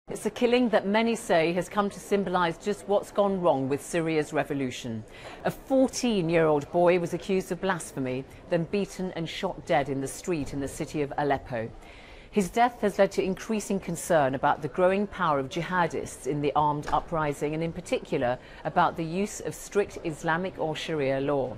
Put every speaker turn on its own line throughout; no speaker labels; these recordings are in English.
It's a killing that many say has come to symbolise just what's gone wrong with Syria's revolution. A 14-year-old boy was accused of blasphemy, then beaten and shot dead in the street in the city of Aleppo. His death has led to increasing concern about the growing power of jihadists in the armed uprising, and in particular about the use of strict Islamic or Sharia law.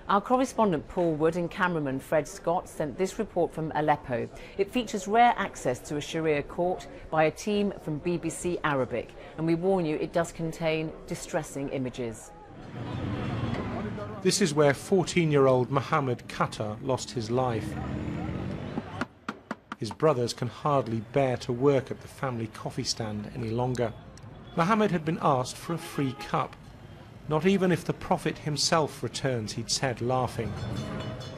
Our correspondent Paul Wood and cameraman Fred Scott sent this report from Aleppo. It features rare access to a Sharia court by a team from BBC Arabic, and we warn you it does contain distressing images.
This is where 14-year-old Mohammad Qataa lost his life. His brothers can hardly bear to work at the family coffee stand any longer. Mohammed had been asked for a free cup. Not even if the Prophet himself returns, he'd said, laughing.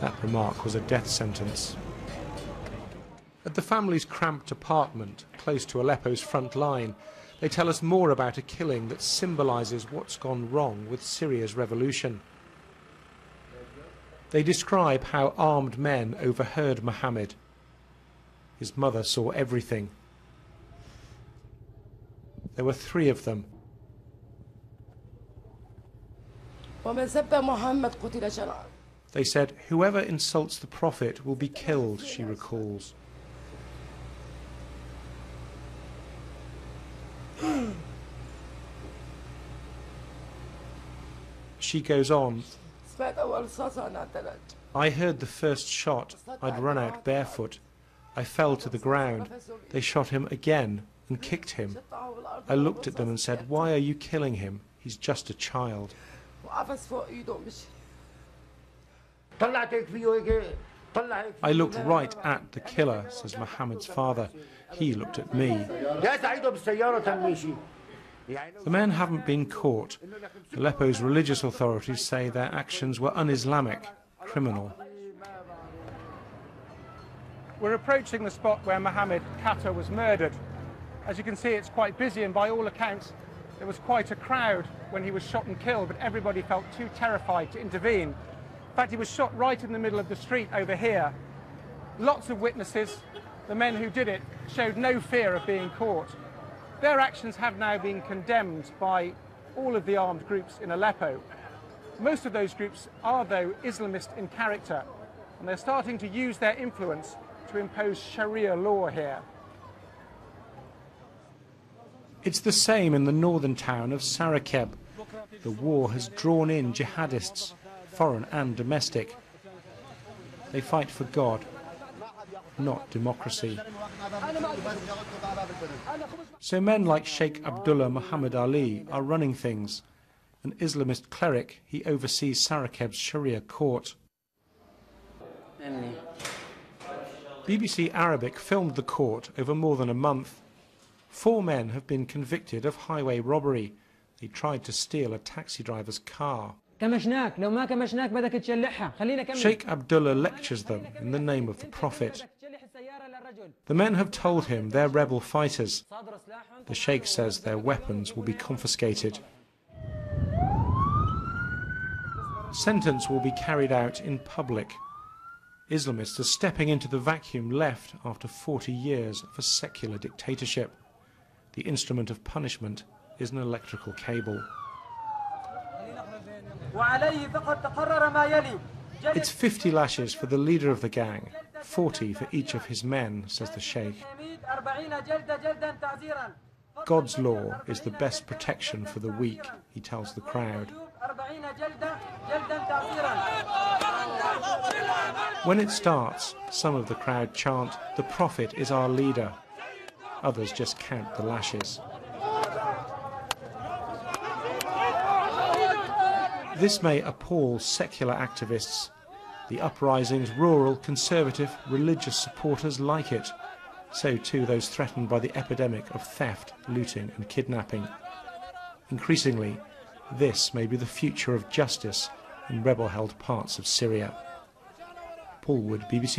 That remark was a death sentence. At the family's cramped apartment, close to Aleppo's front line, they tell us more about a killing that symbolises what's gone wrong with Syria's revolution. They describe how armed men overheard Mohammed. His mother saw everything. There were 3 of them. They said, "Whoever insults the Prophet will be killed," she recalls. She goes on, "I heard the first shot. I'd run out barefoot. I fell to the ground. They shot him again and kicked him. I looked at them and said, 'Why are you killing him? He's just a child.'" "I looked right at the killer," says Mohammed's father. "He looked at me." The men haven't been caught. Aleppo's religious authorities say their actions were un-Islamic, criminal.
We're approaching the spot where Mohammad Qataa was murdered. As you can see, it's quite busy, and by all accounts, there was quite a crowd when he was shot and killed, but everybody felt too terrified to intervene. In fact, he was shot right in the middle of the street over here. Lots of witnesses. The men who did it showed no fear of being caught. Their actions have now been condemned by all of the armed groups in Aleppo. Most of those groups are, though, Islamist in character, and they're starting to use their influence to impose Sharia law here.
It's the same in the northern town of Sarakeb. The war has drawn in jihadists, foreign and domestic. They fight for God, not democracy. So men like Sheikh Abdullah Muhammad Ali are running things. An Islamist cleric, he oversees Sarakeb's Sharia court. BBC Arabic filmed the court over more than a month. 4 men have been convicted of highway robbery. They tried to steal a taxi driver's car. Sheikh Abdullah lectures them in the name of the Prophet. The men have told him they're rebel fighters. The Sheikh says their weapons will be confiscated. Sentence will be carried out in public. Islamists are stepping into the vacuum left after 40 years of a secular dictatorship. The instrument of punishment is an electrical cable. It's 50 lashes for the leader of the gang, 40 for each of his men, says the Sheikh. God's law is the best protection for the weak, he tells the crowd. When it starts, some of the crowd chant, "The Prophet is our leader." Others just count the lashes. This may appall secular activists. The uprising's rural, conservative, religious supporters like it. So too those threatened by the epidemic of theft, looting and kidnapping. Increasingly, this may be the future of justice in rebel-held parts of Syria. Paul Wood, BBC